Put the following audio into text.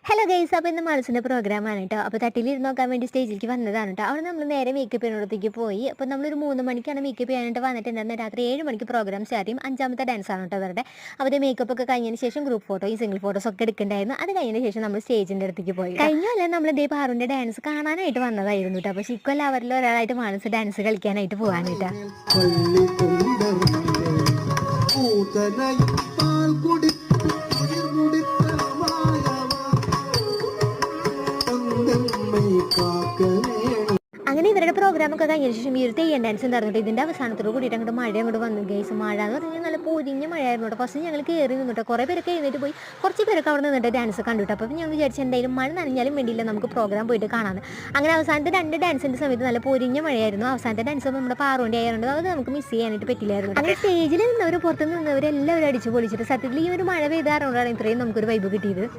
Hello guys, അപ്പോൾ ഇന്ന് മനസ്സിൻ്റെ പ്രോഗ്രാമാണ് കേട്ടോ. അപ്പോൾ തട്ടിലിരുന്ന് നോക്കാൻ വേണ്ടി സ്റ്റേജിലേക്ക് വന്നതാണ് കേട്ടോ. അവിടെ നമ്മൾ നേരെ മേക്കപ്പ് ചെയ്യുന്നിടത്തേക്ക് പോയി. അപ്പോൾ നമ്മളൊരു 3 മണിക്കാണ് മേക്കപ്പ് ചെയ്യാനായിട്ട് വന്നിട്ടുണ്ടായിരുന്നത്. രാത്രി 7 മണിക്ക് പ്രോഗ്രാം സ്റ്റാർട്ട് ചെയ്യും. 5ാമത്തെ ഡാൻസാണ് കേട്ടോ അവരുടെ. അവരുടെ മേക്കപ്പ് ഒക്കെ കഴിഞ്ഞതിന് ശേഷം ഗ്രൂപ്പ് ഫോട്ടോ, ഈ സിംഗിൾ ഫോട്ടോസ് ഒക്കെ എടുക്കേണ്ടായിരുന്നു. അത് കഴിഞ്ഞതിന് ശേഷം നമ്മൾ സ്റ്റേജിൻ്റെ അടുത്തേക്ക് പോയി. കഴിഞ്ഞല്ല നമ്മൾ ഇതേ പാറുവിൻ്റെ ഡാൻസ് കാണാനായിട്ട് വന്നതായിരുന്നു കേട്ടോ. അപ്പോൾ ഇക്കൊല്ലം അവരിൽ ഒരാളായിട്ട് മനസ്സ് ഡാൻസ് കളിക്കാനായിട്ട് പോകാനായിട്ടാ. അങ്ങനെ ഇവരുടെ പ്രോഗ്രാമൊക്കെ കഴിഞ്ഞ ശേഷം ഈ ഒരു തെയ്യം ഡാൻസ് ഉണ്ടായിരുന്നു. ഇതിൻ്റെ അവസാനത്തോട് കൂടിയിട്ട് അങ്ങോട്ട് മഴ അങ്ങോട്ട് വന്നു ഗൈസ്. മഴ എന്ന് പറഞ്ഞാൽ നല്ല പൊരിഞ്ഞ മഴയായിരുന്നു കേട്ടോ. ഫസ്റ്റ് ഞങ്ങൾ കയറി നിന്നിട്ട് കുറേ പേരൊക്കെ എഴുന്നേറ്റ് പോയി. കുറച്ച് പേരൊക്കെ അവിടെ നിന്നിട്ട് ഡാൻസ് കണ്ടിട്ട്. അപ്പോൾ ഞങ്ങൾ വിചാരിച്ചു എന്തായാലും മഴ നനഞ്ഞാലും വേണ്ടിയില്ല, നമുക്ക് പ്രോഗ്രാം പോയിട്ട് കാണാൻ. അങ്ങനെ അവസാനത്തെ 2 ഡാൻസിൻ്റെ സമയത്ത് നല്ല പൊരിഞ്ഞ മഴയായിരുന്നു. അവസാനത്തെ ഡാൻസ് നമ്മുടെ പാറുവിൻ്റെ ആയതുകൊണ്ട് അത് നമുക്ക് മിസ് ചെയ്യാനായിട്ട് പറ്റില്ലായിരുന്നു. അങ്ങനെ സ്റ്റേജിൽ നിന്നവർ പുറത്ത് നിന്നവരെല്ലാവരും അടിച്ചു പൊളിച്ചിട്ട് സത്യത്തിൽ ഈ ഒരു മഴ പെയ്താറുകൊണ്ടാണ് ഇത്രയും നമുക്കൊരു വൈബ് കിട്ടിയത്.